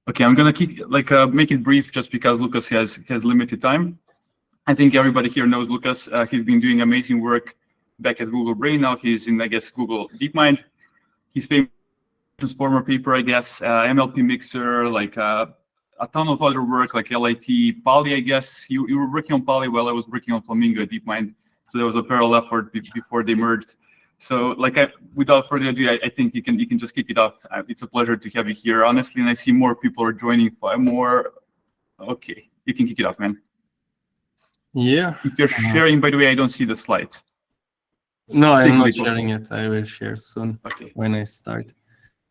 Okay, I'm gonna make it brief just because Lucas has limited time. I think everybody here knows Lucas. He's been doing amazing work back at Google Brain. Now he's in, I guess, Google DeepMind. He's famous Transformer paper, I guess, MLP mixer, like a ton of other work like LIT, PaLI, I guess. You were working on PaLI while I was working on Flamingo at DeepMind. So there was a parallel effort before they merged. So without further ado, I think you can just kick it off. It's a pleasure to have you here, honestly, and I see more people are joining. 5 more. Okay, you can kick it off, man. Yeah. If you're sharing, by the way, I don't see the slides. No, I'm not sharing it. I will share soon. Okay. When I start.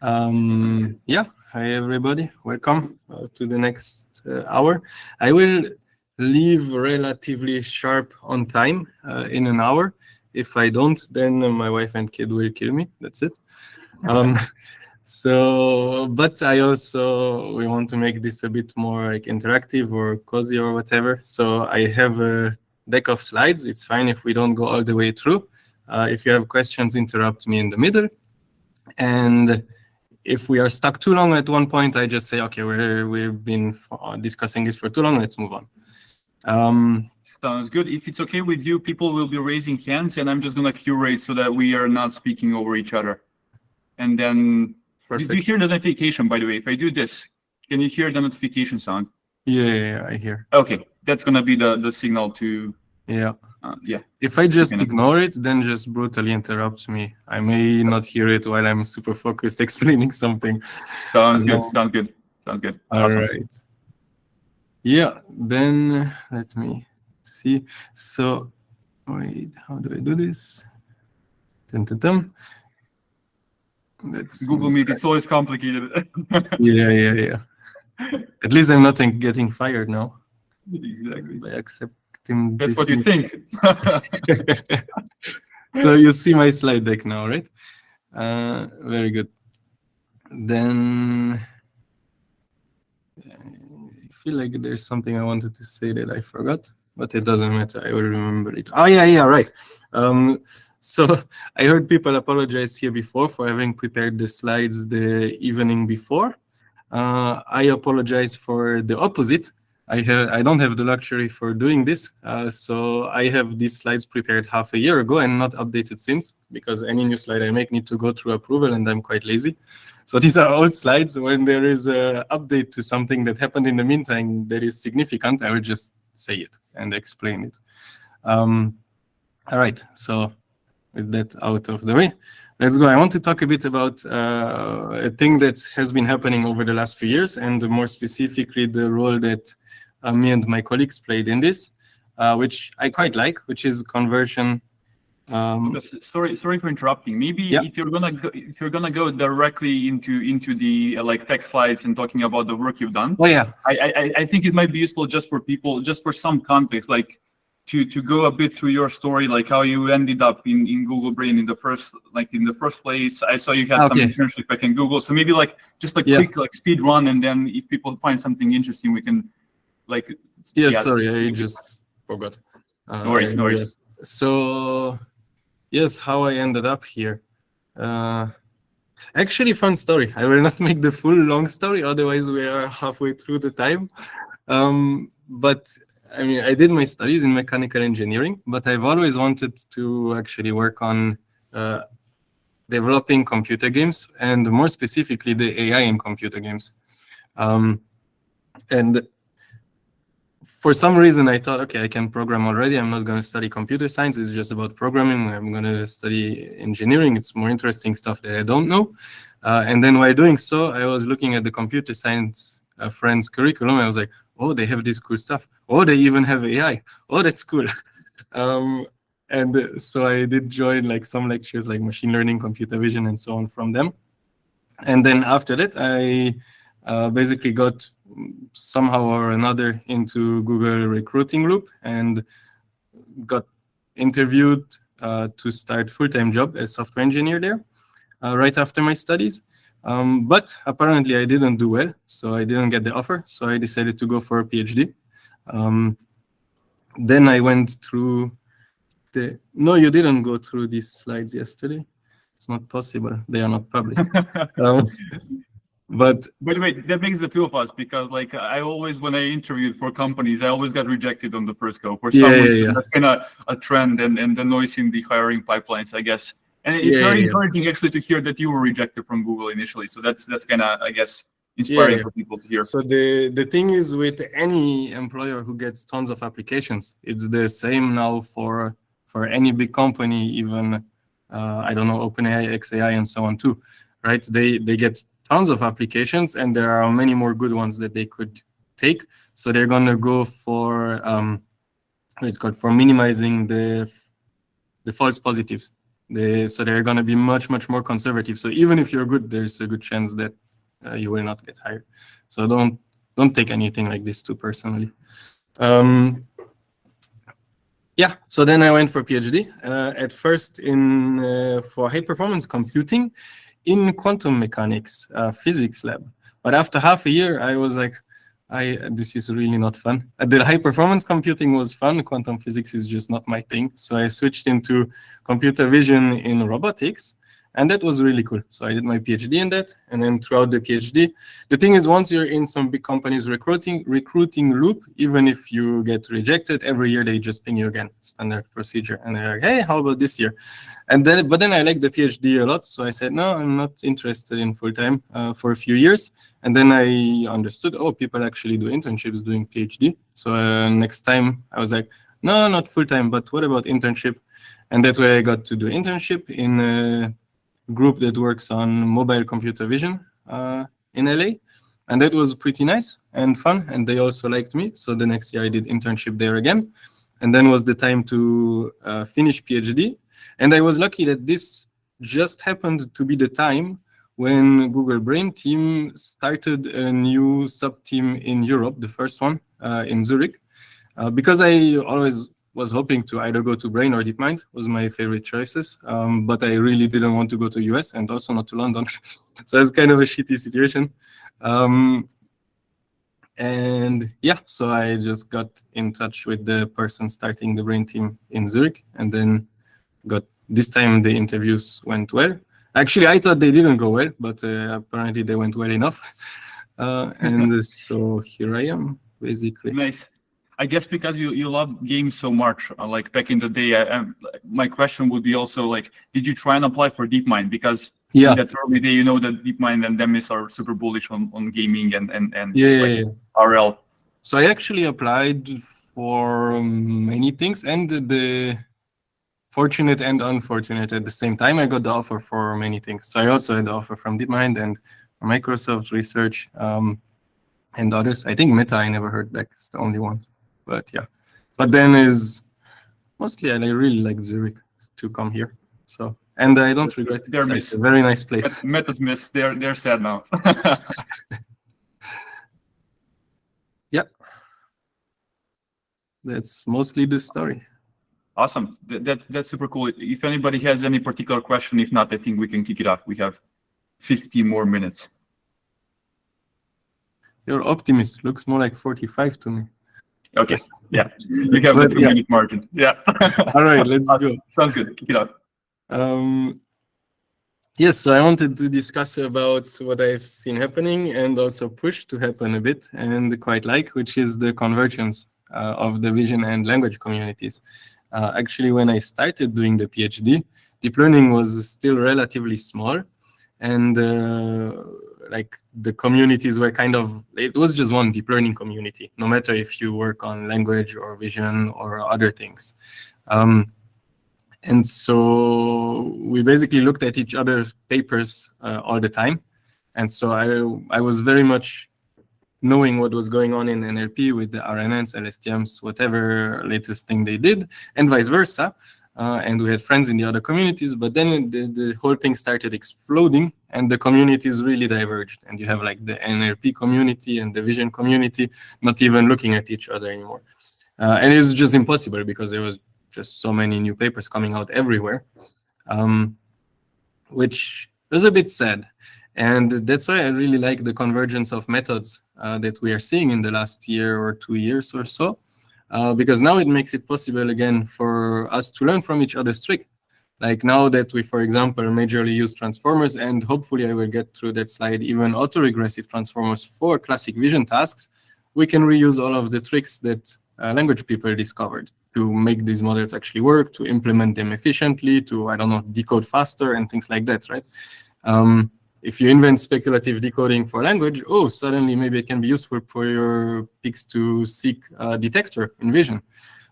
Yeah. Hi, everybody. Welcome to the next hour. I will leave relatively sharp on time in an hour. If I don't, then my wife and kid will kill me. That's it. But we want to make this a bit more like interactive or cozy or whatever. So I have a deck of slides. It's fine if we don't go all the way through. If you have questions, interrupt me in the middle. And if we are stuck too long at one point, I just say, okay, we've been discussing this for too long. Let's move on. Sounds good. If it's okay with you, people will be raising hands, and I'm just going to curate so that we are not speaking over each other. And then, do you hear the notification, by the way? If I do this, can you hear the notification sound? Yeah, I hear. Okay, that's going to be the signal to... Yeah. Yeah. If I just ignore it, then just brutally interrupt me. I may not hear it while I'm super focused explaining something. Sounds good. All awesome. Right. Yeah, then let me see. So, wait, how do I do this? Let's Google Meet, it's always complicated. Yeah. At least I'm not getting fired now. Exactly. By accepting That's this what you think. So you see my slide deck now, right? Very good. Then I feel like there's something I wanted to say that I forgot, but it doesn't matter. I will remember it. Oh, yeah, right. So I heard people apologize here before for having prepared the slides the evening before. I apologize for the opposite. I don't have the luxury for doing this, so I have these slides prepared half a year ago and not updated since, because any new slide I make need to go through approval, and I'm quite lazy. So these are old slides. When there is an update to something that happened in the meantime that is significant, I will just say it and explain it. All right, so with that out of the way, let's go. I want to talk a bit about a thing that has been happening over the last few years, and more specifically the role that me and my colleagues played in this, which I quite like, which is conversion. Sorry for interrupting. Maybe if you're gonna go directly into the tech slides and talking about the work you've done. Oh yeah. I think it might be useful just for people, just for some context, like to go a bit through your story, like how you ended up in Google Brain in the first place. I saw you had some internship back in Google, so maybe quick speed run, and then if people find something interesting, we can Sorry, I just forgot. No worries. So yes, how I ended up here. Actually, fun story. I will not make the full long story, otherwise we are halfway through the time. But I mean, I did my studies in mechanical engineering, but I've always wanted to actually work on developing computer games, and more specifically the AI in computer games. And for some reason, I thought, okay, I can program already. I'm not going to study computer science. It's just about programming. I'm going to study engineering. It's more interesting stuff that I don't know. And then while doing so, I was looking at the computer science friends' curriculum. I was like, oh, they have this cool stuff. Oh, they even have AI. Oh, that's cool. And so I did join some lectures like machine learning, computer vision, and so on from them. And then after that, I basically got somehow or another into Google recruiting loop and got interviewed to start full-time job as software engineer there right after my studies. But apparently I didn't do well, so I didn't get the offer. So I decided to go for a PhD. Then I went through no, you didn't go through these slides yesterday. It's not possible. They are not public. But By the way, that makes the two of us, because like I always, when I interviewed for companies, I always got rejected on the first go for some reason. That's kind of a trend and the noise in the hiring pipelines, I guess. And it's very encouraging actually to hear that you were rejected from Google initially. So that's kind of, I guess, inspiring for people to hear. So the thing is, with any employer who gets tons of applications, it's the same now for any big company, even I don't know, OpenAI, XAI, and so on too, right? They get tons of applications, and there are many more good ones that they could take. So they're gonna go for it's called, for minimizing the false positives. So they're gonna be much more conservative. So even if you're good, there's a good chance that you will not get hired. So don't take anything like this too personally. Yeah, so then I went for PhD. At first for high performance computing in quantum mechanics, physics lab. But after half a year, I was like, this is really not fun. The high performance computing was fun. Quantum physics is just not my thing. So I switched into computer vision in robotics. And that was really cool. So I did my PhD in that. And then throughout the PhD, the thing is, once you're in some big companies recruiting loop, even if you get rejected, every year they just ping you again, standard procedure. And they're like, hey, how about this year? But then I liked the PhD a lot. So I said, no, I'm not interested in full-time for a few years. And then I understood, oh, people actually do internships doing PhD. So next time I was like, no, not full-time, but what about internship? And that way I got to do internship in a group that works on mobile computer vision in LA. And that was pretty nice and fun. And they also liked me. So the next year I did internship there again. And then was the time to finish PhD. And I was lucky that this just happened to be the time when Google Brain team started a new sub-team in Europe, the first one in Zurich. Because I always was hoping to either go to Brain or DeepMind, was my favorite choices. But I really didn't want to go to US and also not to London. So it's kind of a shitty situation. And yeah, so I just got in touch with the person starting the Brain team in Zurich, and then this time the interviews went well. Actually, I thought they didn't go well, but apparently they went well enough. And so here I am, basically. Nice. I guess because you love games so much, like back in the day, my question would be also like, did you try and apply for DeepMind? Because in that early day, you know that DeepMind and Demis are super bullish on gaming and RL. So I actually applied for many things, and the fortunate and unfortunate at the same time. I got the offer for many things. So I also had the offer from DeepMind and Microsoft Research and others. I think Meta I never heard back. It's the only one. But yeah, but then is mostly I really like Zurich to come here. So, and I don't regret it. It's a very nice place. Meta's miss. They're sad now. Yeah, that's mostly the story. Awesome. That's super cool. If anybody has any particular question, if not, I think we can kick it off. We have 50 more minutes. You're optimist. Looks more like 45 to me. Okay. Yeah. We have a 2-minute margin. Yeah. All right. Let's awesome. go. Sounds good. Kick it off. Yes. So I wanted to discuss about what I've seen happening and also push to happen a bit and quite like, which is the convergence of the vision and language communities. Actually, when I started doing the PhD, deep learning was still relatively small, and like the communities were it was just one deep learning community, no matter if you work on language or vision or other things. And so we basically looked at each other's papers all the time. And so I was very much knowing what was going on in NLP with the RNNs, LSTMs, whatever latest thing they did, and vice versa. And we had friends in the other communities, but then the whole thing started exploding and the communities really diverged. And you have like the NLP community and the vision community not even looking at each other anymore. And it's just impossible because there was just so many new papers coming out everywhere, which was a bit sad. And that's why I really like the convergence of methods that we are seeing in the last year or 2 years or so. Because now it makes it possible again for us to learn from each other's trick. Like now that we, for example, majorly use transformers, and hopefully I will get through that slide, even autoregressive transformers for classic vision tasks, we can reuse all of the tricks that language people discovered to make these models actually work, to implement them efficiently, to, I don't know, decode faster and things like that, right? If you invent speculative decoding for language, oh, suddenly maybe it can be useful for your pics-to-seek detector in vision,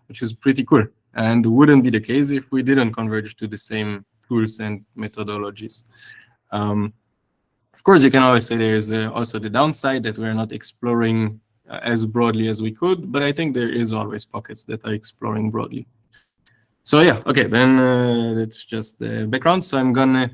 which is pretty cool. And wouldn't be the case if we didn't converge to the same tools and methodologies. Of course, you can always say there's also the downside that we're not exploring as broadly as we could, but I think there is always pockets that are exploring broadly. So yeah, okay, then that's just the background. So I'm gonna,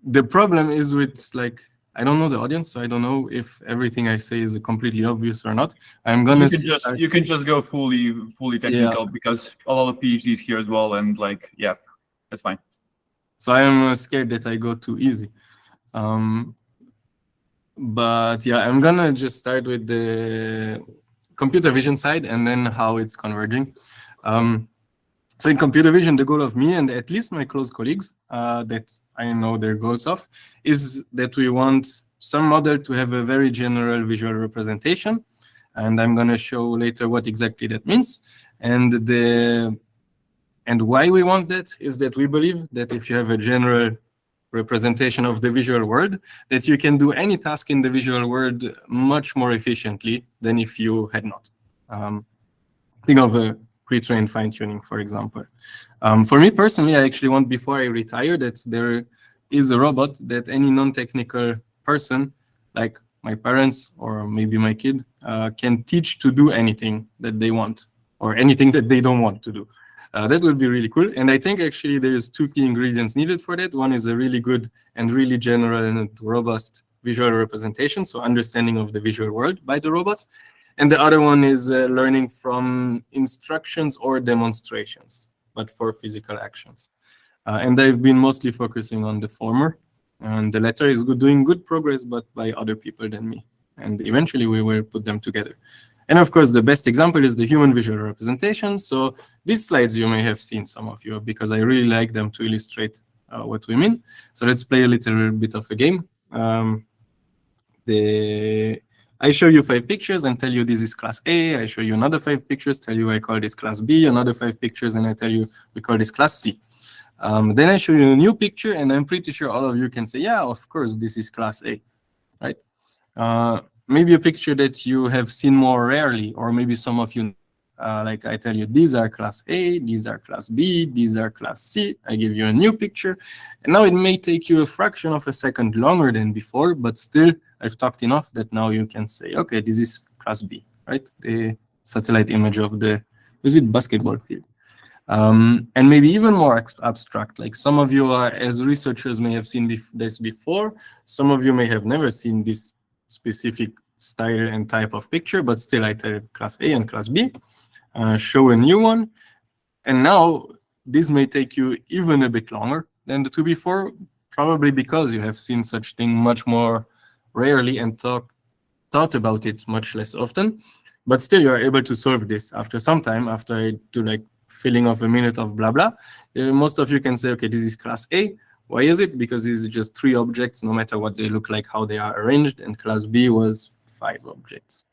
the problem is with, like, I don't know the audience, so I don't know if everything I say is completely obvious or not. I'm gonna you can just go fully technical, because a lot of PhDs here as well, and like, yeah, that's fine. So I am scared that I go too easy. But yeah, I'm gonna just start with the computer vision side and then how it's converging. So in computer vision, the goal of me and at least my close colleagues that I know their goals of is that we want some model to have a very general visual representation. And I'm going to show later what exactly that means. And why we want that is that we believe that if you have a general representation of the visual world, that you can do any task in the visual world much more efficiently than if you had not. Think of a pre-trained fine-tuning, for example. For me personally, I actually want, before I retire, that there is a robot that any non-technical person, like my parents or maybe my kid, can teach to do anything that they want or anything that they don't want to do. That would be really cool. And I think actually there's two key ingredients needed for that. One is a really good and really general and robust visual representation, so understanding of the visual world by the robot. And the other one is learning from instructions or demonstrations, but for physical actions. And I've been mostly focusing on the former. And the latter is doing good progress, but by other people than me. And eventually we will put them together. And of course, the best example is the human visual representation. So these slides you may have seen, some of you, because I really like them to illustrate what we mean. So let's play a little bit of a game. I show you 5 pictures and tell you this is class A. I show you another 5 pictures, tell you I call this class B, another 5 pictures, and I tell you we call this class C. Then I show you a new picture, and I'm pretty sure all of you can say, yeah, of course, this is class A, right? Maybe a picture that you have seen more rarely, or maybe some of you, like I tell you, these are class A, these are class B, these are class C. I give you a new picture, and now it may take you a fraction of a second longer than before, but still, I've talked enough that now you can say, okay, this is class B, right? The satellite image of the, is it basketball field? And maybe even more abstract, like some of you are, as researchers may have seen this before, some of you may have never seen this specific style and type of picture, but still I tell class A and class B, show a new one. And now this may take you even a bit longer than the two before, probably because you have seen such thing much more rarely and thought about it much less often. But still you are able to solve this after some time, after I do like filling of a minute of blah, blah. Most of you can say, okay, this is class A. Why is it? Because it's just 3 objects, no matter what they look like, how they are arranged, and class B was 5 objects,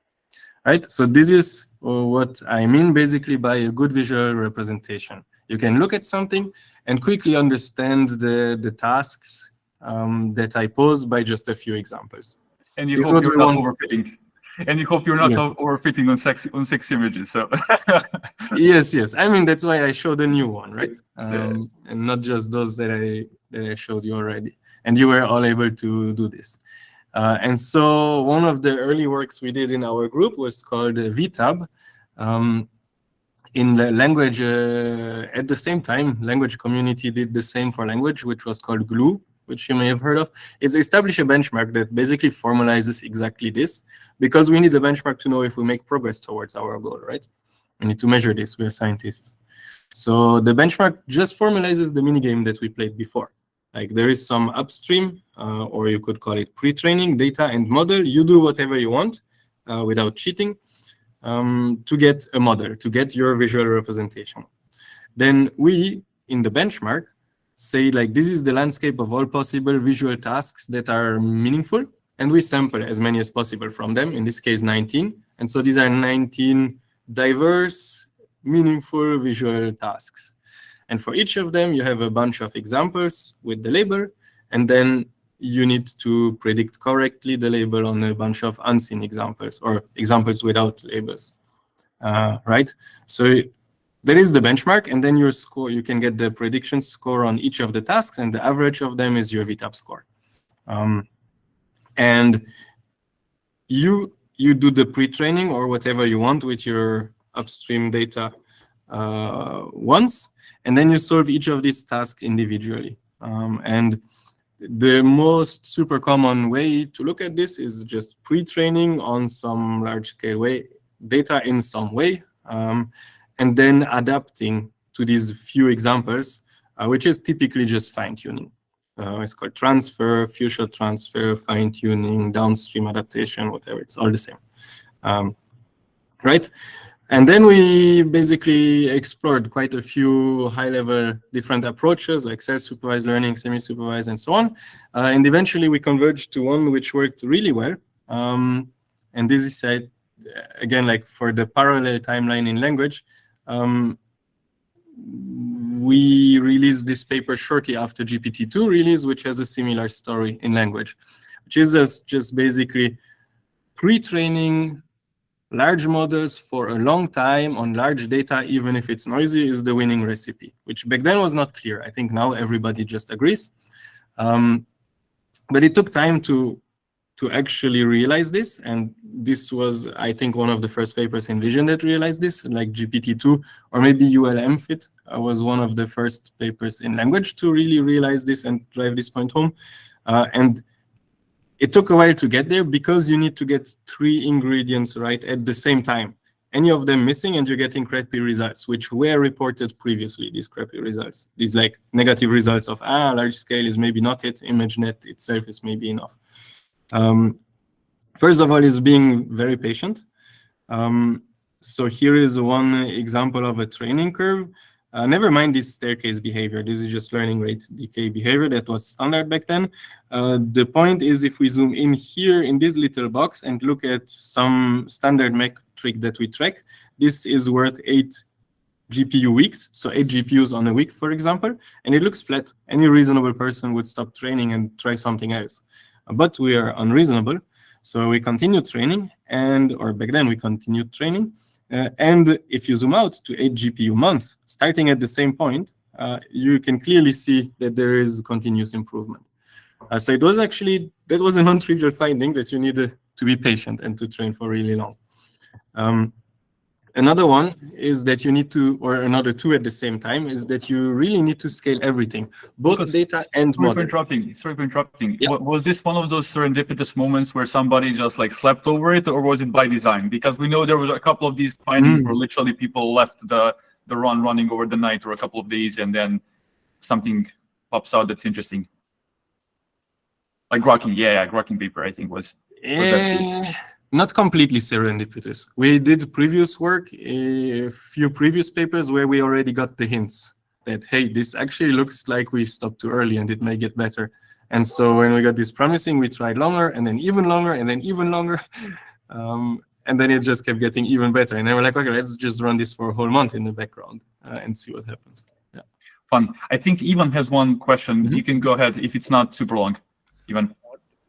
right? So this is what I mean basically by a good visual representation. You can look at something and quickly understand the tasks that I pose by just a few examples. And you hope you're not overfitting. And you hope you're not overfitting on 6 images. So yes. I mean, that's why I showed a new one, right? And not just those that I showed you already. And you were all able to do this. And so one of the early works we did in our group was called VTab. In the language, at the same time, language community did the same for language, which was called GLUE, which you may have heard of. It's established a benchmark that basically formalizes exactly this, because we need a benchmark to know if we make progress towards our goal, right? We need to measure this, we are scientists. So the benchmark just formalizes the minigame that we played before. Like there is some upstream, or you could call it pre-training data and model. You do whatever you want without cheating to get a model, to get your visual representation. Then we in the benchmark, say like this is the landscape of all possible visual tasks that are meaningful, and we sample as many as possible from them, in this case 19. And so these are 19 diverse, meaningful visual tasks. And for each of them, you have a bunch of examples with the label, and then you need to predict correctly the label on a bunch of unseen examples or examples without labels, right? So there is the benchmark, and then your score, you can get the prediction score on each of the tasks, and the average of them is your VTAP score. And you do the pre-training or whatever you want with your upstream data once, and then you solve each of these tasks individually. And the most super common way to look at this is just pre-training on some large-scale way, data in some way, and then adapting to these few examples, which is typically just fine-tuning. It's called transfer, few shot transfer, fine-tuning, downstream adaptation, whatever. It's all the same, right? And then we basically explored quite a few high-level different approaches, like self-supervised learning, semi-supervised, and so on. And eventually we converged to one which worked really well. And this is, again, like for the parallel timeline in language, we released this paper shortly after GPT-2 release, which has a similar story in language, which is just basically pre-training large models for a long time on large data, even if it's noisy, is the winning recipe, which back then was not clear. I think now everybody just agrees. But it took time to actually realize this, and this was, I think, one of the first papers in Vision that realized this, like GPT-2, or maybe ULMFit was one of the first papers in language to really realize this and drive this point home. And it took a while to get there because you need to get 3 ingredients right at the same time. Any of them missing and you're getting crappy results, which were reported previously, these crappy results. These like negative results of, large scale is maybe not it, ImageNet itself is maybe enough. First of all, is being very patient. So here is one example of a training curve. Never mind this staircase behavior. This is just learning rate decay behavior that was standard back then. The point is, if we zoom in here in this little box and look at some standard metric that we track, this is worth 8 GPU weeks, so 8 GPUs on a week, for example, and it looks flat. Any reasonable person would stop training and try something else. But we are unreasonable, so we continue training, or back then we continued training. And if you zoom out to 8 GPU months, starting at the same point, you can clearly see that there is continuous improvement. So it was actually, that was a non-trivial finding that you needed to be patient and to train for really long. Another one is that you need to, or another 2 at the same time, is that you really need to scale everything, both data and model. Sorry for interrupting. Yeah. Was this one of those serendipitous moments where somebody just like slept over it, or was it by design? Because we know there was a couple of these findings where literally people left the run running over the night or a couple of days, and then something pops out that's interesting. Like Grokking, Grokking paper, I think was that not completely serendipitous. We did previous work, a few previous papers where we already got the hints that, hey, this actually looks like we stopped too early and it may get better. And so when we got this promising, we tried longer and then even longer and then even longer. And then it just kept getting even better. And then we're like, okay, let's just run this for a whole month in the background and see what happens. Yeah. Fun. I think Ivan has one question. You can go ahead if it's not super long, Ivan.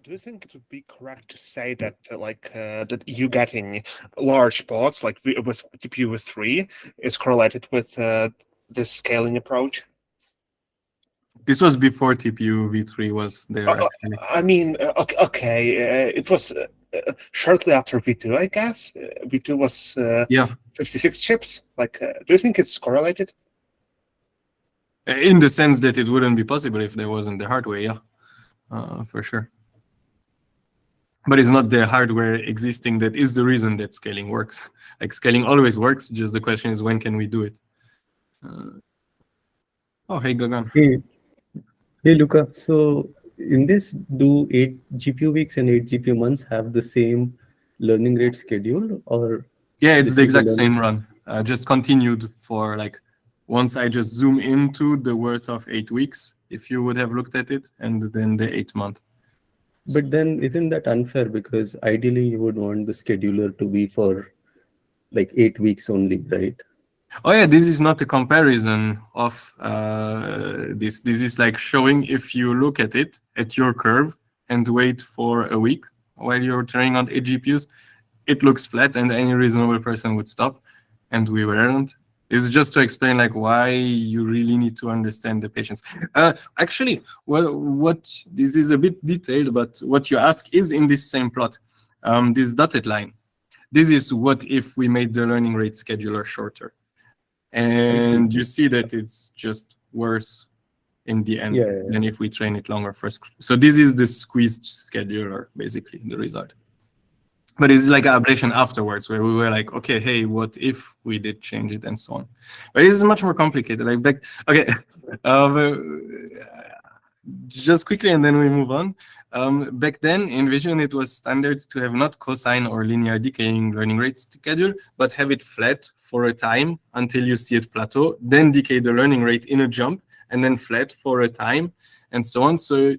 Do you think it would be correct to say that that you getting large pods like with GPU 3 is correlated with this scaling approach? This was before TPU v3 was there. Actually. I mean, okay, it was shortly after V2, I guess. V2 was 56 chips. Like, do you think it's correlated? In the sense that it wouldn't be possible if there wasn't the hardware, yeah, for sure. But it's not the hardware existing that is the reason that scaling works. Like scaling always works, just the question is when can we do it? Oh, hey, Gagan. Hey, Luca. So in this, do 8 GPU weeks and 8 GPU months have the same learning rate schedule, or? Yeah, it's the exact same run, just continued for like once I just zoom into the worth of 8 weeks, if you would have looked at it, and then the 8 month. But then isn't that unfair? Because ideally you would want the scheduler to be for like 8 weeks only, right? Oh yeah, this is not a comparison of this. This is like showing if you look at it at your curve and wait for a week while you're training on 8 GPUs, it looks flat and any reasonable person would stop, and we weren't. It's just to explain like why you really need to understand the patients. Actually, well, what this is a bit detailed, but what you ask is in this same plot, this dotted line. This is what if we made the learning rate scheduler shorter. And you see that it's just worse in the end than if we train it longer first. So this is the squeezed scheduler, basically, the result. But it's like an ablation afterwards, where we were like, okay, hey, what if we did change it and so on? But this is much more complicated. Like back, okay, just quickly, and then we move on. Back then, in Vision, it was standard to have not cosine or linear decaying learning rate schedule, but have it flat for a time until you see it plateau, then decay the learning rate in a jump, and then flat for a time, and so on. So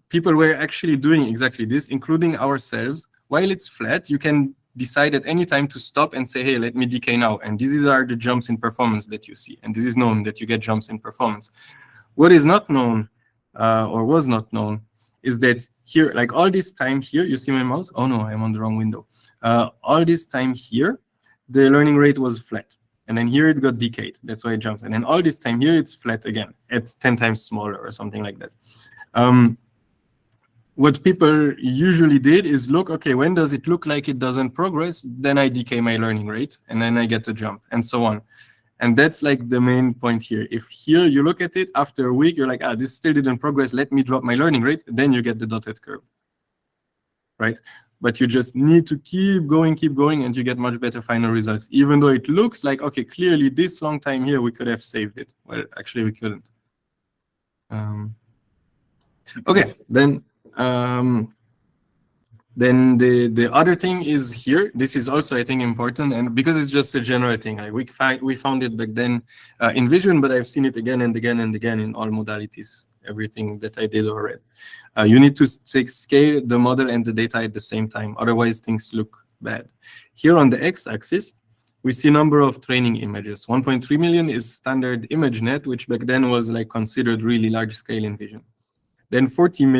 people were actually doing exactly this, including ourselves. While it's flat, you can decide at any time to stop and say, hey, let me decay now. And these are the jumps in performance that you see. And this is known that you get jumps in performance. What is not known, or was not known, is that here, like all this time here, you see my mouse? Oh no, I'm on the wrong window. All this time here, the learning rate was flat. And then here it got decayed. That's why it jumps. And then all this time here, it's flat again at 10 times smaller or something like that. What people usually did is look, okay, when does it look like it doesn't progress? Then I decay my learning rate and then I get a jump and so on. And that's like the main point here. If here you look at it after a week, you're like, this still didn't progress. Let me drop my learning rate. Then you get the dotted curve, right? But you just need to keep going, and you get much better final results, even though it looks like, okay, clearly this long time here, we could have saved it. Well, actually we couldn't. Okay, then the other thing is here. This is also, I think, important, and because it's just a general thing. Like we found it back then in Vision, but I've seen it again and again and again in all modalities, everything that I did or read. You need to scale the model and the data at the same time, otherwise things look bad. Here on the x-axis, we see number of training images. 1.3 million is standard ImageNet, which back then was like considered really large scale in Vision. Then 14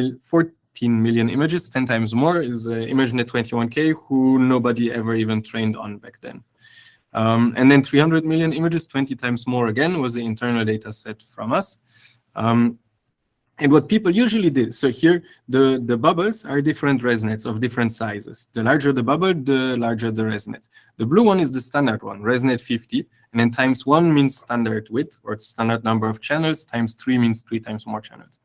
million images, 10 times more, is ImageNet 21K, who nobody ever even trained on back then. And then 300 million images, 20 times more again, was the internal data set from us. And what people usually did, so here the bubbles are different ResNets of different sizes. The larger the bubble, the larger the ResNet. The blue one is the standard one, ResNet 50, and then times 1 means standard width, or standard number of channels, times 3 means 3 times more channels.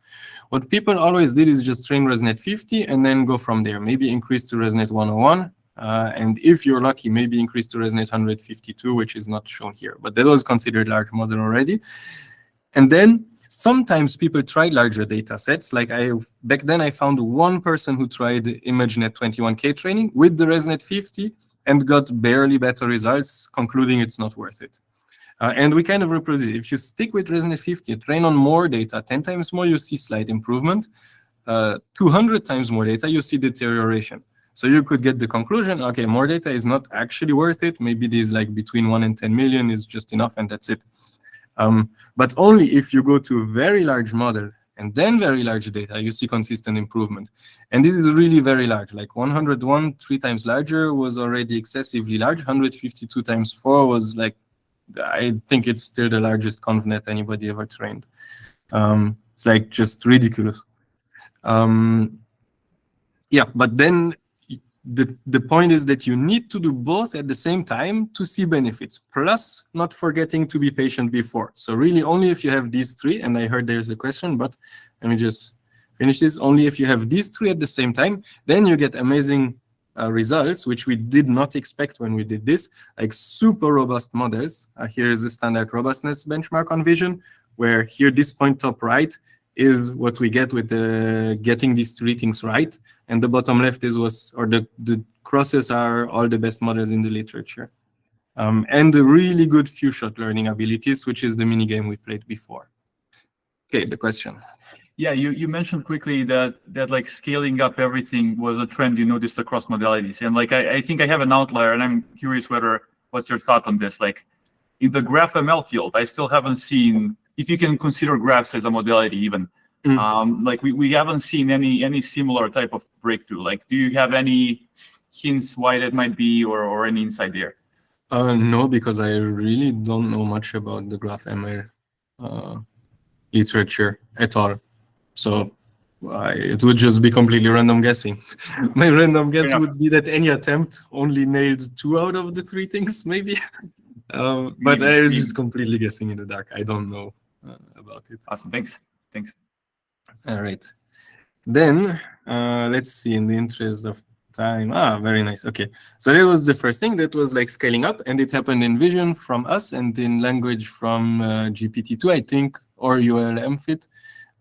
What people always did is just train ResNet 50 and then go from there, maybe increase to ResNet 101, and if you're lucky, maybe increase to ResNet 152, which is not shown here, but that was considered large model already. And then sometimes people tried larger data sets. Like back then I found one person who tried ImageNet 21K training with the ResNet 50 and got barely better results, concluding it's not worth it. And we kind of reproduce it. If you stick with ResNet 50, train on more data, 10 times more, you see slight improvement. 200 times more data, you see deterioration. So you could get the conclusion, okay, more data is not actually worth it. Maybe these like between 1 and 10 million is just enough and that's it. But only if you go to a very large model and then very large data, you see consistent improvement. And this is really very large, like 101, 3 times larger was already excessively large. 152 times 4 was like, I think it's still the largest ConvNet anybody ever trained. It's like just ridiculous. Yeah, but then the point is that you need to do both at the same time to see benefits, plus not forgetting to be patient before. So really only if you have these 3, and I heard there's a question, but let me just finish this. Only if you have these 3 at the same time, then you get amazing results, which we did not expect when we did this, like super robust models. Here is the standard robustness benchmark on Vision, where here this point top right is what we get with the getting these 3 things right, and the bottom left is the crosses are all the best models in the literature. and a really good few-shot learning abilities, which is the mini game we played before. Okay, the question. Yeah, you mentioned quickly that like scaling up everything was a trend you noticed across modalities, and like I think I have an outlier, and I'm curious what's your thought on this. Like in the graph ML field, I still haven't seen, if you can consider graphs as a modality even, like we haven't seen any similar type of breakthrough. Like, do you have any hints why that might be, or any insight there? No, because I really don't know much about the graph ML literature at all. So it would just be completely random guessing. My random guess would be that any attempt only nailed 2 out of the 3 things, maybe. But I was just completely guessing in the dark. I don't know about it. Awesome, thanks. All right. Then let's see, in the interest of time. Very nice. Okay. So that was the first thing. That was like scaling up, and it happened in vision from us and in language from GPT-2, I think, or ULM-Fit.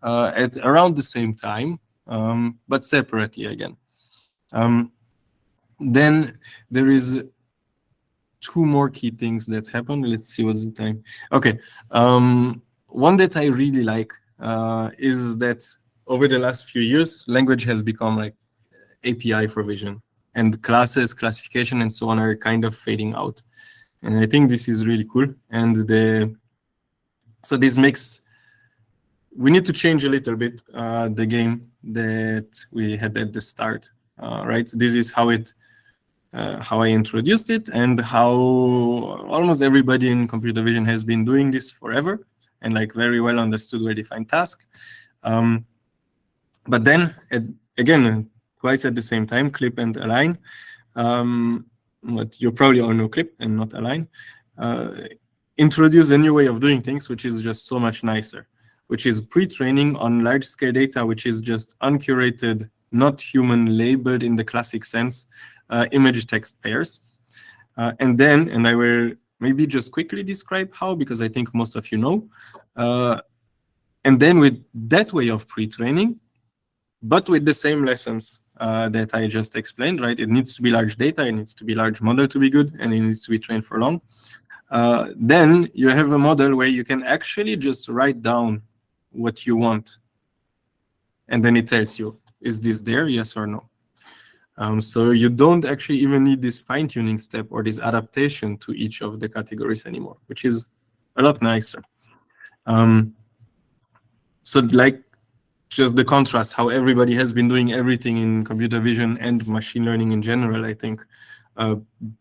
At around the same time, but separately again. Then there is 2 more key things that happened. Let's see what's the time. Okay, one that I really like is that over the last few years, language has become like API for vision, and classes, classification, and so on are kind of fading out. And I think this is really cool. And so this makes, we need to change a little bit the game that we had at the start, right? This is how I introduced it, and how almost everybody in computer vision has been doing this forever, and like very well understood well-defined task. But then again, twice at the same time, clip and align. But you probably all know clip and not align. Introduce a new way of doing things, which is just so much nicer, which is pre-training on large-scale data, which is just uncurated, not human labeled in the classic sense, image-text pairs. And I will maybe just quickly describe how, because I think most of you know. And then with that way of pre-training, but with the same lessons that I just explained, right? It needs to be large data, it needs to be large model to be good, and it needs to be trained for long. Then you have a model where you can actually just write down what you want, and then it tells you, is this there, yes or no? So you don't actually even need this fine-tuning step or this adaptation to each of the categories anymore, which is a lot nicer. So like just the contrast, how everybody has been doing everything in computer vision and machine learning in general, I think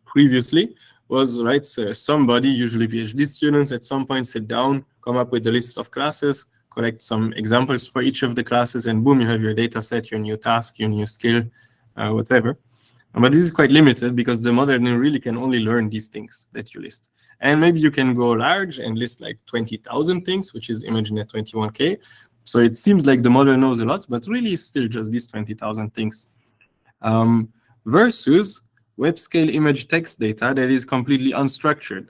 previously was, right, so somebody, usually PhD students, at some point sit down, come up with a list of classes, collect some examples for each of the classes, and boom, you have your data set, your new task, your new skill, whatever. But this is quite limited because the model really can only learn these things that you list. And maybe you can go large and list like 20,000 things, which is ImageNet 21K. So it seems like the model knows a lot, but really it's still just these 20,000 things. Versus web scale image text data that is completely unstructured.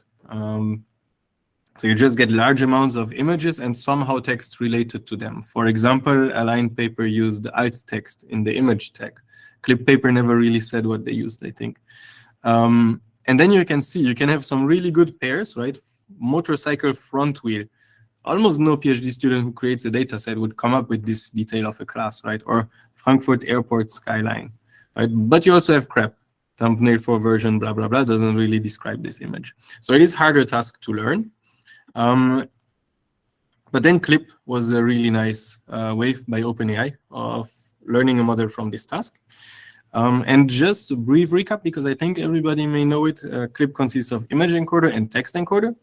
So you just get large amounts of images and somehow text related to them. For example, Align paper used alt text in the image tag. Clip paper never really said what they used, I think. And then you can see, you can have some really good pairs, right? Motorcycle front wheel. Almost no PhD student who creates a data set would come up with this detail of a class, right? Or Frankfurt Airport skyline, right? But you also have crap. Thumbnail for version, blah, blah, blah, doesn't really describe this image. So it is harder task to learn. But then Clip was a really nice way by OpenAI of learning a model from this task. And just a brief recap, because I think everybody may know it, Clip consists of image encoder and text encoder.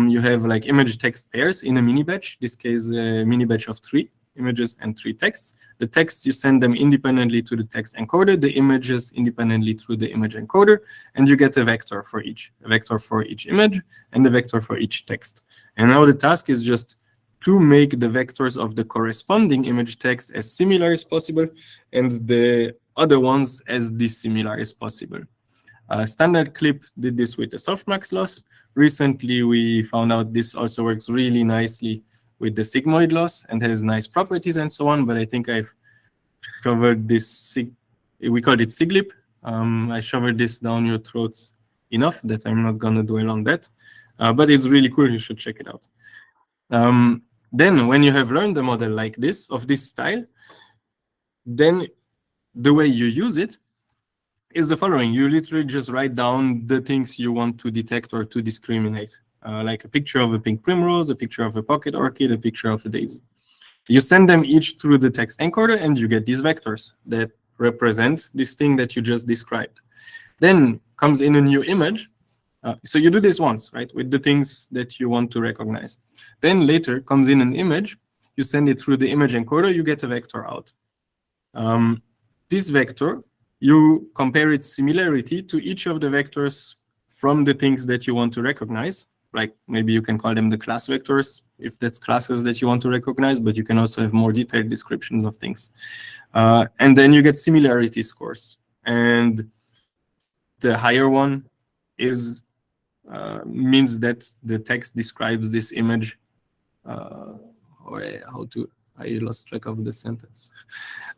You have like image text pairs in a mini batch, this case a mini batch of 3 images and 3 texts. The texts, you send them independently to the text encoder, the images independently through the image encoder, and you get a vector for each image and a vector for each text. And now the task is just to make the vectors of the corresponding image text as similar as possible and the other ones as dissimilar as possible. Standard Clip did this with a softmax loss. Recently, we found out this also works really nicely with the sigmoid loss and has nice properties and so on, but I think I've covered this, we called it siglip. I shoved this down your throats enough that I'm not going to dwell on that. But it's really cool. You should check it out. Then when you have learned a model like this, of this style, then the way you use it is the following. You literally just write down the things you want to detect or to discriminate, like a picture of a pink primrose, a picture of a pocket orchid, a picture of a daisy. You send them each through the text encoder, and you get these vectors that represent this thing that you just described. Then comes in a new image. So you do this once, right, with the things that you want to recognize. Then later comes in an image. You send it through the image encoder. You get a vector out. This vector, you compare its similarity to each of the vectors from the things that you want to recognize. Like maybe you can call them the class vectors if that's classes that you want to recognize, but you can also have more detailed descriptions of things. And then you get similarity scores. And the higher one is means that the text describes this image. I lost track of the sentence.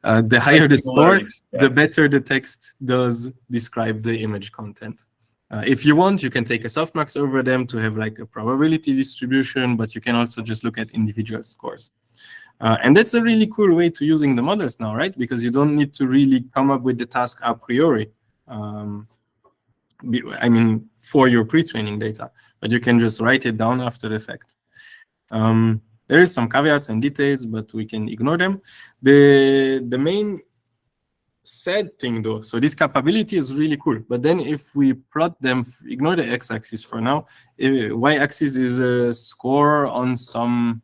The higher the score, the better the text does describe the image content. If you want, you can take a softmax over them to have like a probability distribution, but you can also just look at individual scores. And that's a really cool way to using the models now, right? Because you don't need to really come up with the task a priori. I mean, for your pre-training data, but you can just write it down after the fact. There is some caveats and details, but we can ignore them. The main sad thing though, so this capability is really cool, but then if we plot them, ignore the x-axis for now, y-axis is a score on some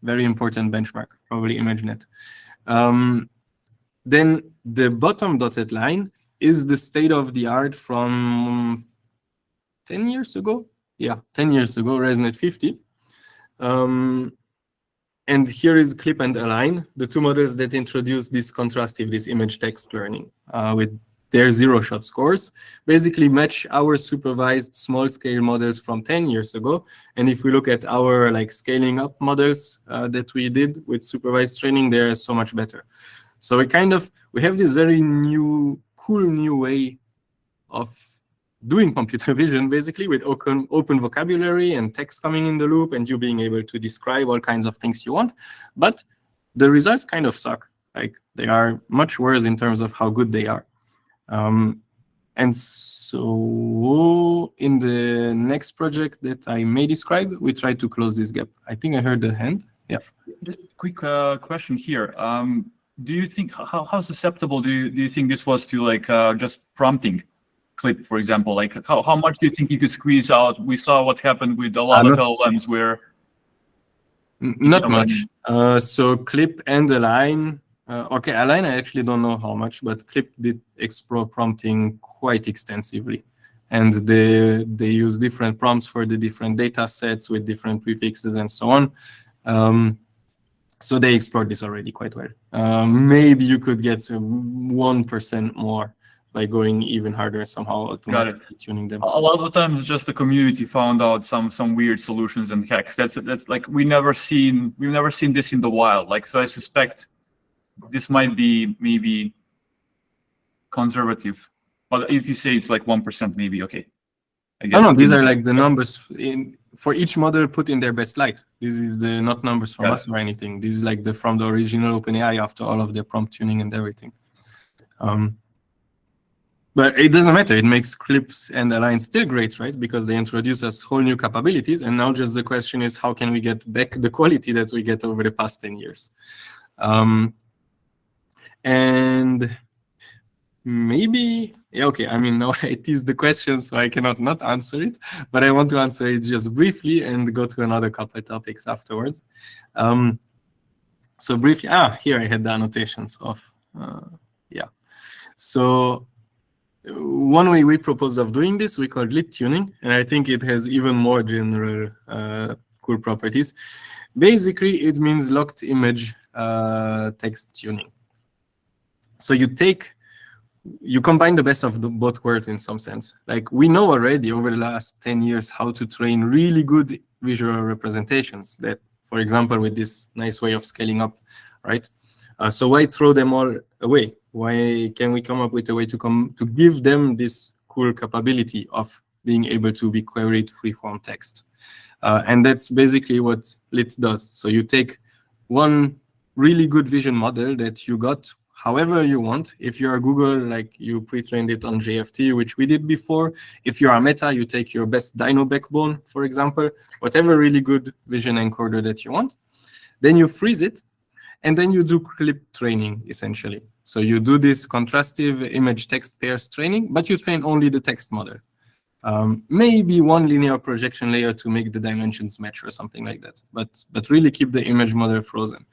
very important benchmark, probably ImageNet. Then the bottom dotted line is the state of the art from 10 years ago. Yeah, 10 years ago, ResNet 50. And here is Clip and Align, the two models that introduced this contrastive, this image text learning with their zero-shot scores, basically match our supervised small-scale models from 10 years ago. And if we look at our like scaling up models that we did with supervised training, they're so much better. So we have this very cool new way of doing computer vision, basically with open vocabulary and text coming in the loop and you being able to describe all kinds of things you want. But the results kind of suck. Like they are much worse in terms of how good they are. And so in the next project that I may describe, we try to close this gap. I think I heard the hand. Yeah. Quick question here. Do you think, how susceptible do you think this was to like just prompting Clip, for example? Like how much do you think you could squeeze out? We saw what happened with a lot of LLMs where... Not much. So Clip and Align, okay, Align I actually don't know how much, but Clip did explore prompting quite extensively. And they use different prompts for the different data sets with different prefixes and so on. So they explored this already quite well. Maybe you could get 1% more by going even harder somehow, automatically tuning them. A lot of times, just the community found out some weird solutions and hacks. That's like we've never seen this in the wild. Like, so I suspect this might be maybe conservative. But if you say it's like 1%, maybe okay. I guess. No, these are like the numbers for each model put in their best light. This is the not numbers from us or anything. This is like from the original OpenAI after all of their prompt tuning and everything. But it doesn't matter. It makes Clips and Align still great, right? Because they introduce us whole new capabilities. And now just the question is, how can we get back the quality that we get over the past 10 years? And maybe, yeah, okay, I mean, now I teased the question, so I cannot not answer it. But I want to answer it just briefly and go to another couple of topics afterwards. So briefly, here I had the annotations of, yeah. So one way we propose of doing this, we call lit tuning, and I think it has even more general cool properties. Basically, it means locked image text tuning. So you combine the best of both worlds in some sense. Like we know already over the last 10 years how to train really good visual representations that, for example, with this nice way of scaling up, right? So why throw them all away? Why can we come up with a way to give them this cool capability of being able to be queried free-form text. And that's basically what LIT does. So you take one really good vision model that you got however you want. If you are Google, like you pre-trained it on JFT, which we did before. If you are Meta, you take your best Dino backbone, for example, whatever really good vision encoder that you want. Then you freeze it, and then you do clip training, essentially. So you do this contrastive image-text pairs training, but you train only the text model. Maybe one linear projection layer to make the dimensions match or something like that, but really keep the image model frozen.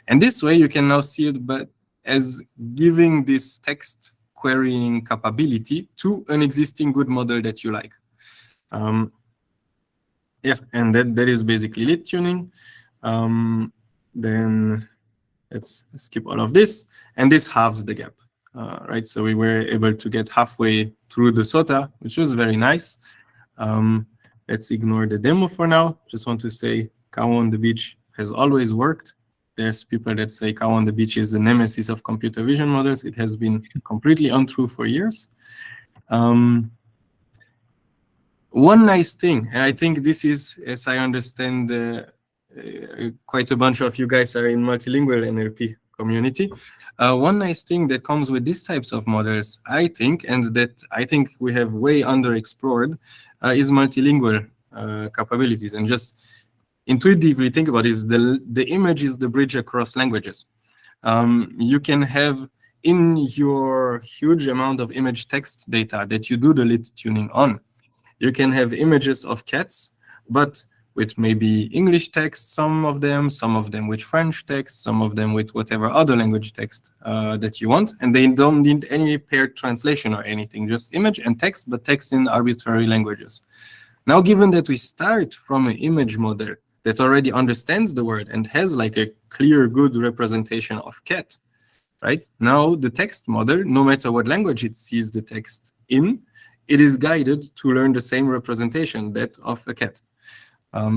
And this way you can now see it but as giving this text querying capability to an existing good model that you like. Yeah, and that is basically LIT tuning. Then let's skip all of this, and this halves the gap. Right, so we were able to get halfway through the SOTA, which was very nice. Let's ignore the demo for now. Just want to say Cow on the Beach has always worked. There's people that say Cow on the Beach is the nemesis of computer vision models. It has been completely untrue for years. One nice thing, and I think this is, as I understand, quite a bunch of you guys are in multilingual NLP community. One nice thing that comes with these types of models, I think, and that I think we have way underexplored, is multilingual capabilities. And just intuitively think about it, is the image is the bridge across languages. You can have in your huge amount of image text data that you do the LIT tuning on, you can have images of cats, but with maybe English text, some of them with French text, some of them with whatever other language text that you want. And they don't need any paired translation or anything, just image and text, but text in arbitrary languages. Now, given that we start from an image model that already understands the word and has like a clear, good representation of cat, right? Now, the text model, no matter what language it sees the text in, it is guided to learn the same representation, that of a cat.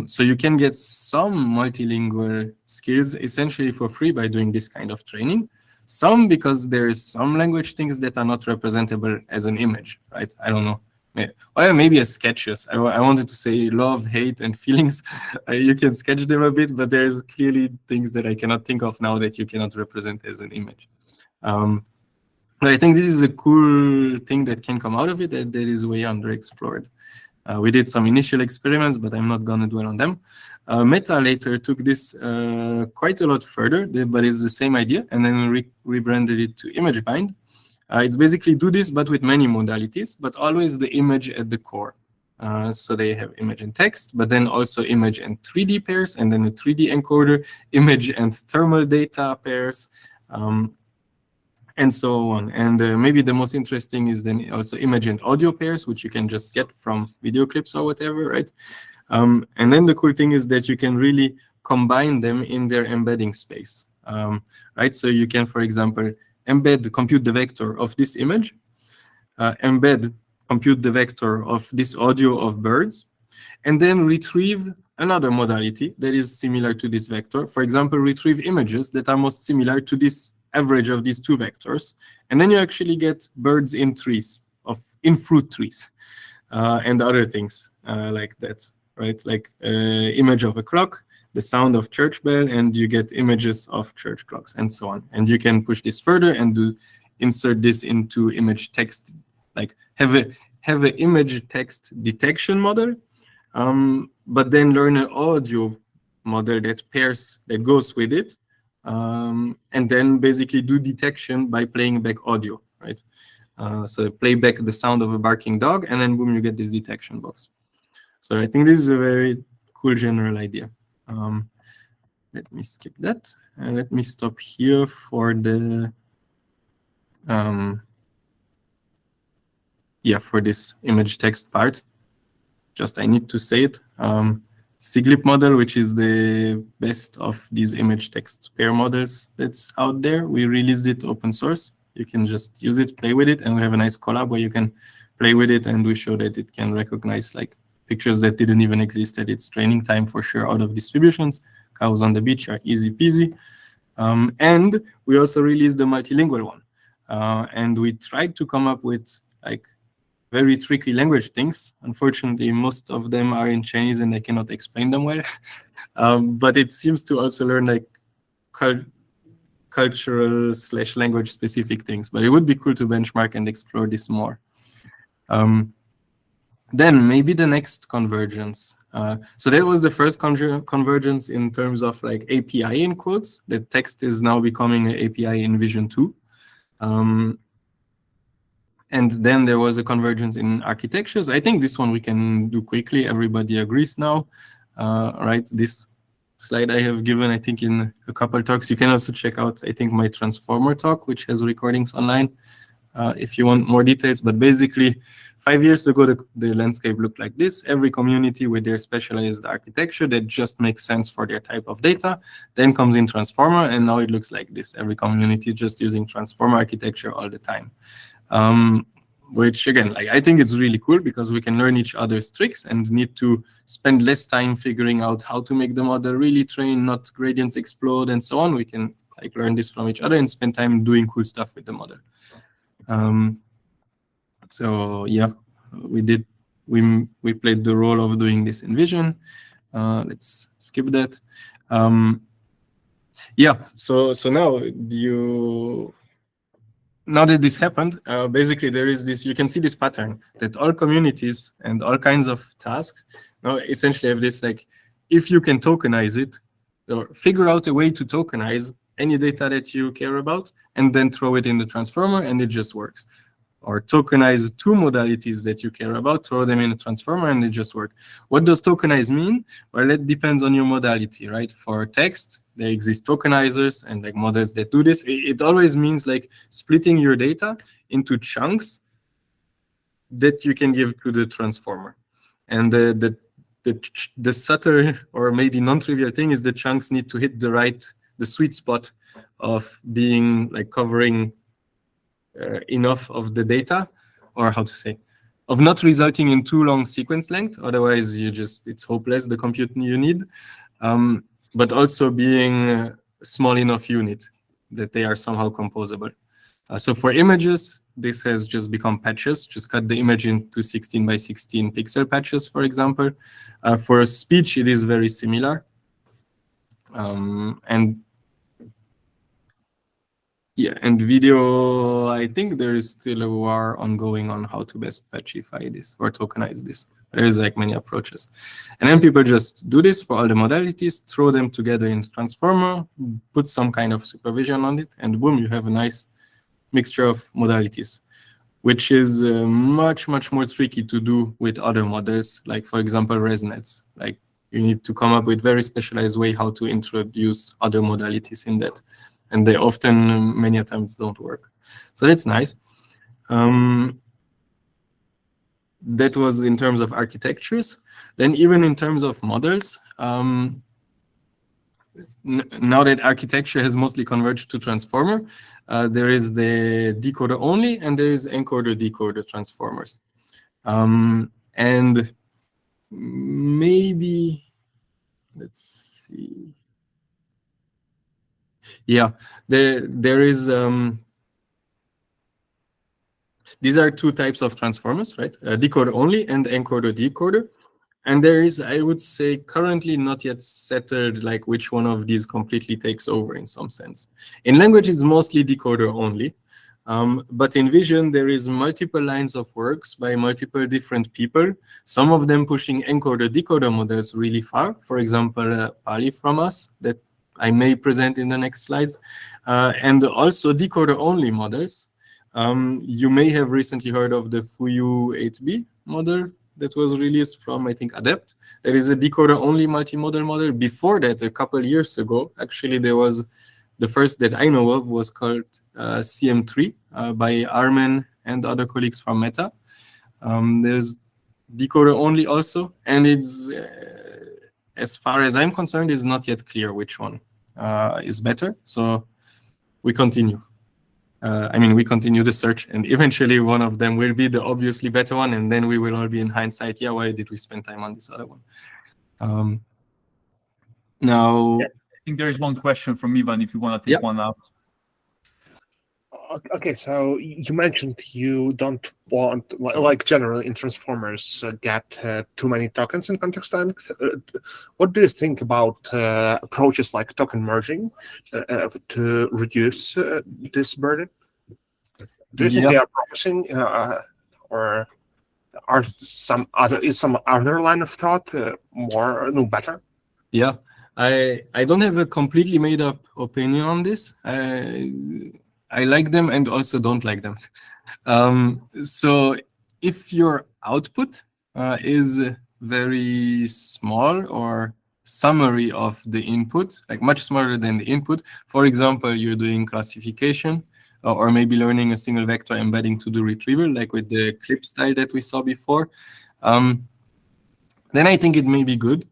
So you can get some multilingual skills essentially for free by doing this kind of training. Some because there's some language things that are not representable as an image, right? I don't know. Well, maybe as sketches. I wanted to say love, hate, and feelings. You can sketch them a bit, but there's clearly things that I cannot think of now that you cannot represent as an image. But I think this is a cool thing that can come out of it that is way underexplored. We did some initial experiments, but I'm not going to dwell on them. Meta later took this quite a lot further, but it's the same idea, and then rebranded it to ImageBind. It's basically do this, but with many modalities, but always the image at the core. So they have image and text, but then also image and 3D pairs, and then a 3D encoder, image and thermal data pairs, and so on. And maybe the most interesting is then also image and audio pairs, which you can just get from video clips or whatever, right? And then the cool thing is that you can really combine them in their embedding space, right? So you can, for example, compute the vector of this image, compute the vector of this audio of birds, and then retrieve another modality that is similar to this vector. For example, retrieve images that are most similar to this average of these two vectors, and then you actually get birds in trees, in fruit trees, and other things like that, right? Like image of a clock, the sound of church bell, and you get images of church clocks, and so on. And you can push this further and insert this into image text, like have an image text detection model, but then learn an audio model that goes with it. And then basically do detection by playing back audio, right? So play back the sound of a barking dog, and then boom, you get this detection box. So I think this is a very cool general idea. Let me skip that, and let me stop here for the for this image text part. Just I need to say it. SIGLIP model, which is the best of these image text pair models that's out there. We released it open source. You can just use it, play with it, and we have a nice collab where you can play with it, and we show that it can recognize like pictures that didn't even exist at its training time for sure out of distributions. Cows on the beach are easy peasy. And we also released the multilingual one. And we tried to come up with like very tricky language things. Unfortunately, most of them are in Chinese and I cannot explain them well. But it seems to also learn like cultural / language specific things. But it would be cool to benchmark and explore this more. Then maybe the next convergence. So that was the first convergence in terms of like API in quotes. The text is now becoming an API in Vision 2. And then there was a convergence in architectures. I think this one we can do quickly. Everybody agrees now, right? This slide I have given, I think, in a couple talks. You can also check out, I think, my transformer talk, which has recordings online, if you want more details. But basically, 5 years ago, the landscape looked like this. Every community with their specialized architecture that just makes sense for their type of data, then comes in transformer, and now it looks like this. Every community just using transformer architecture all the time. Which again, like, I think it's really cool because we can learn each other's tricks and need to spend less time figuring out how to make the model really train, not gradients explode and so on. We can like learn this from each other and spend time doing cool stuff with the model. So yeah, we played the role of doing this in Vision. Let's skip that. Yeah, so now that this happened, basically there is this, you can see this pattern that all communities and all kinds of tasks now essentially have this, like, if you can tokenize it, or figure out a way to tokenize any data that you care about and then throw it in the transformer and it just works. Or tokenize two modalities that you care about, throw them in a transformer and it just works. What does tokenize mean? Well, it depends on your modality, right? For text, there exist tokenizers and like models that do this. It always means like splitting your data into chunks that you can give to the transformer. And the subtle or maybe non-trivial thing is the chunks need to hit the sweet spot of being like covering enough of the data, or how to say, of not resulting in too long sequence length. Otherwise, it's hopeless, the compute you need. But also being a small enough unit that they are somehow composable. So for images, this has just become patches. Just cut the image into 16 by 16 pixel patches, for example. For speech, it is very similar. And yeah, and video, I think there is still a war ongoing on how to best patchify this or tokenize this. There's like many approaches. And then people just do this for all the modalities, throw them together in transformer, put some kind of supervision on it, and boom, you have a nice mixture of modalities, which is much, much more tricky to do with other models, like, for example, ResNets. Like, you need to come up with very specialized way how to introduce other modalities in that. And they often, many times, don't work. So that's nice. That was in terms of architectures. Then even in terms of models, now that architecture has mostly converged to transformer, there is the decoder only and there is encoder-decoder transformers. And maybe, let's see. Yeah, there is, these are two types of transformers, right? Decoder only and encoder decoder. And there is, I would say, currently not yet settled like which one of these completely takes over in some sense. In language, it's mostly decoder only. But in Vision, there is multiple lines of works by multiple different people, some of them pushing encoder decoder models really far. For example, PaLI from us that I may present in the next slides, and also decoder-only models. You may have recently heard of the Fuyu 8B model that was released from, I think, Adept. There is a decoder-only multimodal model. Before that, a couple years ago, actually, there was the first that I know of was called CM3 by Armen and other colleagues from Meta. There's decoder-only also, and it's as far as I'm concerned, it's not yet clear which one is better. So we continue. We continue the search, and eventually one of them will be the obviously better one, and then we will all be in hindsight, yeah, why did we spend time on this other one? Now, I think there is one question from Ivan, if you want to take one out. Okay, so you mentioned you don't want, like generally in transformers, get too many tokens in context tags. What do you think about approaches like token merging to reduce this burden? Do you think Yeah. they are promising, or is some other line of thought better? Yeah, I don't have a completely made up opinion on this. I like them and also don't like them. So if your output is very small or summary of the input, like much smaller than the input, for example, you're doing classification or maybe learning a single vector embedding to do retrieval, like with the clip style that we saw before, then I think it may be good.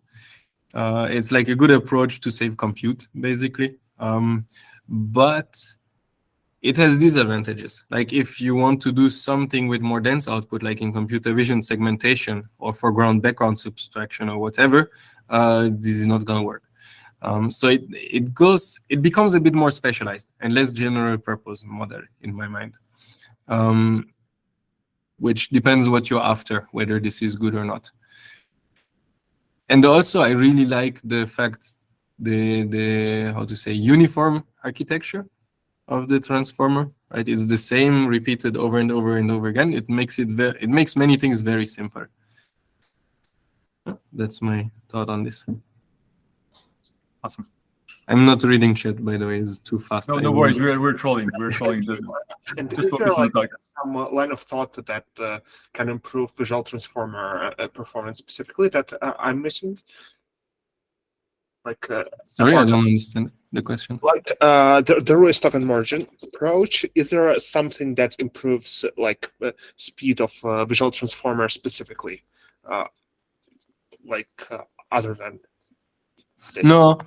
It's like a good approach to save compute, basically. But it has disadvantages. Like if you want to do something with more dense output, like in computer vision segmentation or foreground background subtraction or whatever, this is not going to work. So it becomes a bit more specialized and less general purpose model in my mind, which depends what you're after, whether this is good or not. And also, I really like the fact the how to say uniform architecture of the transformer. Right, it's the same repeated over and over and over again. It makes many things very simple. That's my thought on this. Awesome. I'm not reading chat, by the way. It's too fast. No worries. We're trolling. We're trolling. Just is there focus on the talk. some line of thought that can improve visual transformer performance specifically that I'm missing? Like, sorry, I don't understand the question. Like the Ruiz token merging approach, is there something that improves like speed of visual transformer specifically, other than this? No,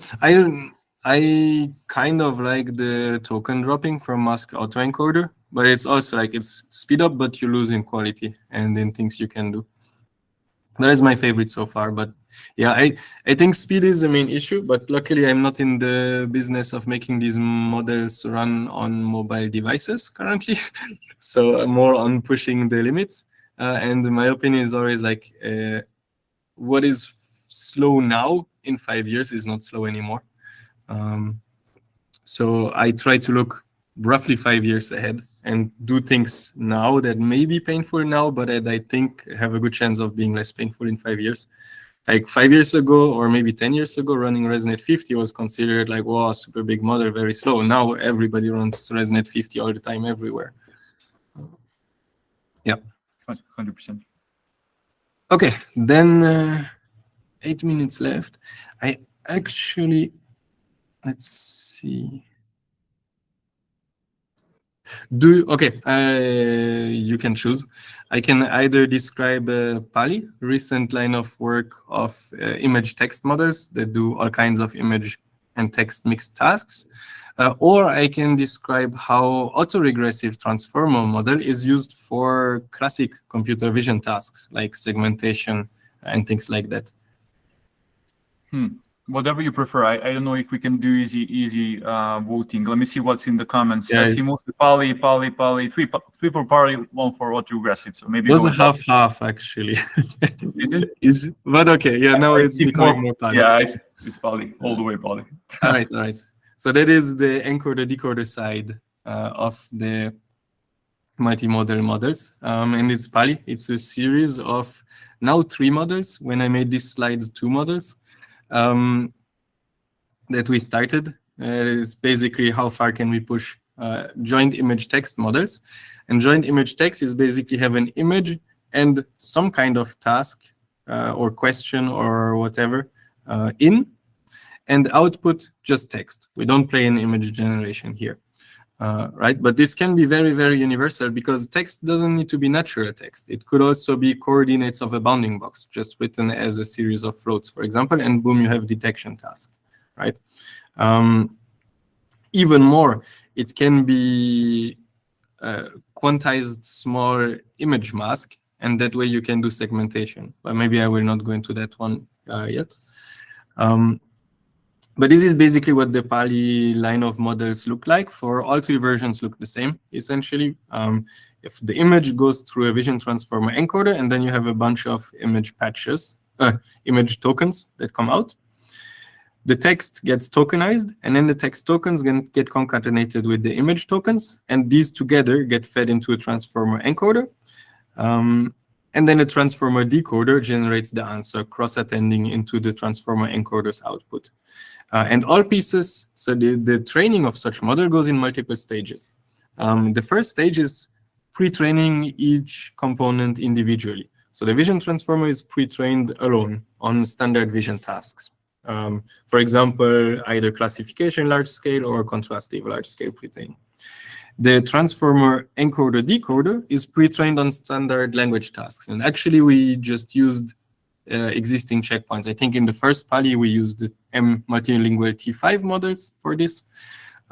I kind of like the token dropping from mask autoencoder, but it's also like it's speed up, but you lose in quality and in things you can do. That is my favorite so far, but yeah, I think speed is the main issue, but luckily I'm not in the business of making these models run on mobile devices currently. So I'm more on pushing the limits. And my opinion is always like, what is slow now in 5 years is not slow anymore. So I try to look roughly 5 years ahead and do things now that may be painful now, but that I think have a good chance of being less painful in 5 years. Like 5 years ago, or maybe 10 years ago, running ResNet 50 was considered like, wow, super big model, very slow. Now everybody runs ResNet 50 all the time, everywhere. Yeah. 100%. Okay, then 8 minutes left. I actually, let's see. You can choose. I can either describe PaLI, recent line of work of image text models that do all kinds of image and text mixed tasks, or I can describe how autoregressive transformer model is used for classic computer vision tasks like segmentation and things like that. Whatever you prefer. I don't know if we can do easy voting. Let me see what's in the comments. Yeah. I see mostly PaLI, three for PaLI, one for autoregressive. So maybe It was a half actually. Is it? But okay, yeah, now it's becoming more PaLI. Yeah, it's PaLI, all the way PaLI. All right. So that is the encoder-decoder side of the multimodal models. And it's PaLI. It's a series of now 3 models. When I made these slides, 2 models. That we started is basically how far can we push joint image text models. And joint image text is basically have an image and some kind of task or question or whatever in, and output just text. We don't play in image generation here. Right, but this can be very, very universal because text doesn't need to be natural text. It could also be coordinates of a bounding box, just written as a series of floats, for example, and boom, you have detection task, right? Even more, it can be quantized small image mask, and that way you can do segmentation. But maybe I will not go into that one yet. But this is basically what the PaLI line of models look like. For all three versions look the same, essentially. If the image goes through a vision transformer encoder, and then you have a bunch of image patches, image tokens that come out. The text gets tokenized, and then the text tokens get concatenated with the image tokens, and these together get fed into a transformer encoder. And then a transformer decoder generates the answer, cross-attending into the transformer encoder's output. And all pieces, so the training of such model goes in multiple stages. The first stage is pre-training each component individually. So the vision transformer is pre-trained alone on standard vision tasks. For example, either classification large scale or contrastive large scale pre-training. The transformer encoder decoder is pre-trained on standard language tasks. And actually, we just used existing checkpoints. I think in the first PaLI, we used the M multilingual T5 models for this,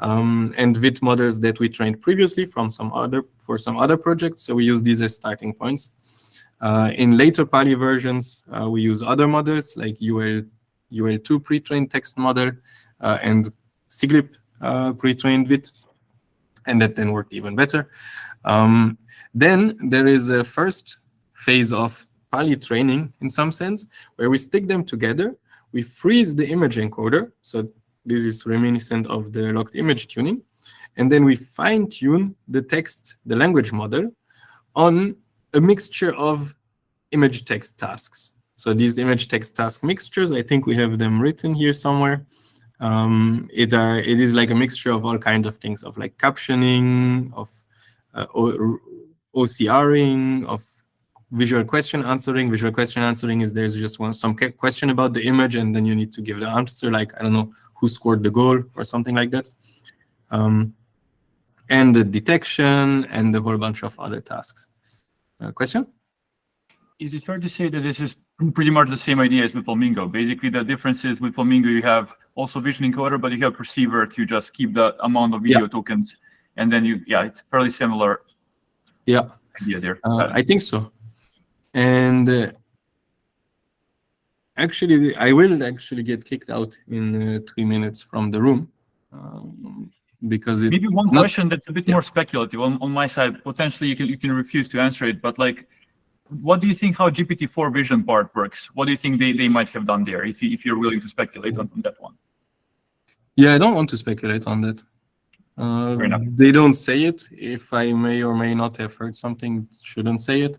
and VIT models that we trained previously for some other projects. So we use these as starting points. In later PaLI versions, we use other models like UL2 pre-trained text model and SIGLIP pre-trained VIT. And that then worked even better. Then there is a first phase of PaLI training, in some sense, where we stick them together. We freeze the image encoder. So this is reminiscent of the locked image tuning. And then we fine-tune the text, the language model, on a mixture of image text tasks. So these image text task mixtures, I think we have them written here somewhere. It is like a mixture of all kinds of things, of like captioning, of OCRing, of visual question answering. Visual question answering is there's just some question about the image, and then you need to give the answer, like, I don't know, who scored the goal or something like that. And the detection and a whole bunch of other tasks. Question? Is it fair to say that this is pretty much the same idea as with Flamingo? Basically, the difference is with Flamingo, you have also vision encoder, but you have perceiver to just keep the amount of video tokens. And then it's fairly similar idea there. I think so. And actually, I will actually get kicked out in 3 minutes from the room. Because maybe one question that's a bit more speculative on my side. Potentially, you can refuse to answer it, but like, what do you think how GPT-4 vision part works? What do you think they might have done there, if you're willing to speculate on that one? Yeah, I don't want to speculate on that. Fair enough. They don't say it. If I may or may not have heard something, shouldn't say it.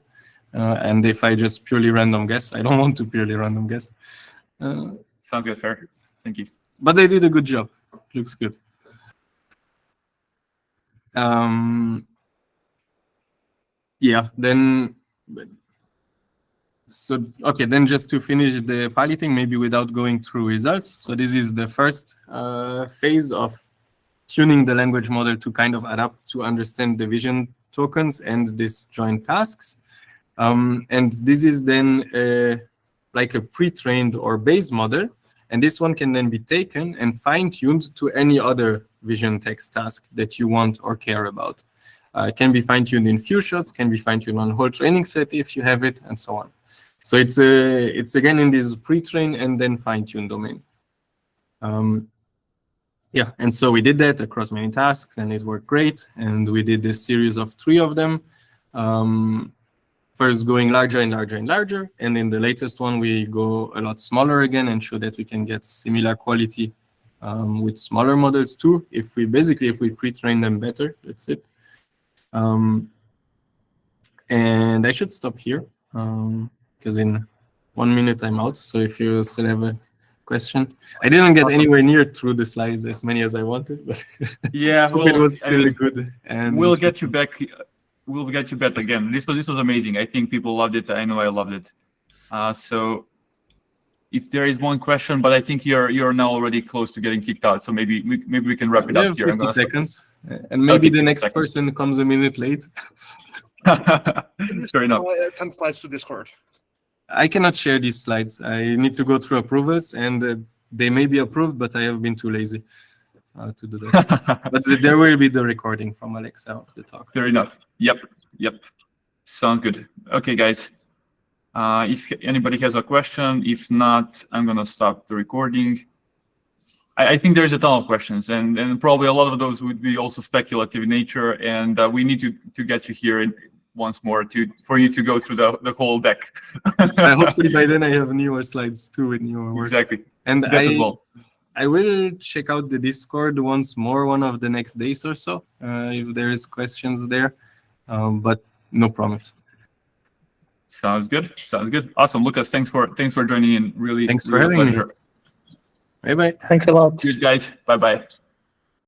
And if I just purely random guess, I don't want to purely random guess. Sounds good, fair. Thank you. But they did a good job. Looks good. Yeah, then... So, okay, then just to finish the PaLI thing, maybe without going through results. So this is the first phase of tuning the language model to kind of adapt to understand the vision tokens and these joint tasks. And this is then like a pre-trained or base model. And this one can then be taken and fine-tuned to any other vision text task that you want or care about. It can be fine-tuned in few shots, can be fine-tuned on whole training set if you have it, and so on. So it's again in this pre-train and then fine-tune domain. Yeah, and so we did that across many tasks, and it worked great. And we did this series of 3 of them. First going larger and larger and larger, and in the latest one we go a lot smaller again and show that we can get similar quality with smaller models too. If we pre-train them better, that's it. And I should stop here because in 1 minute I'm out. So if you still have a question, I didn't get anywhere near through the slides as many as I wanted, but yeah, well, it was still good. And we'll get you back. We'll get you back again. This was amazing. I think people loved it. I know I loved it. So if there is one question, but I think you're now already close to getting kicked out. So maybe we can wrap it up here. 50 seconds. And maybe okay, the next 50 person comes a minute late. Fair enough. Send slides to Discord. I cannot share these slides. I need to go through approvals, and they may be approved, but I have been too lazy to do that. But there will be the recording from Aleksa of the talk. Fair enough. Yep. Sounds good. Okay, guys. If anybody has a question, if not, I'm gonna stop the recording. I think there's a ton of questions, and probably a lot of those would be also speculative in nature, and we need to get you here once more for you to go through the whole deck. Hopefully by then I have newer slides too in your work. Exactly. And That as well. I will check out the Discord once more, one of the next days or so, if there is questions there, but no promise. Sounds good. Sounds good. Awesome, Lucas. Thanks for joining in. Really, Thanks for really having me. pleasure. Bye bye. Thanks a lot. Cheers, guys. Bye bye.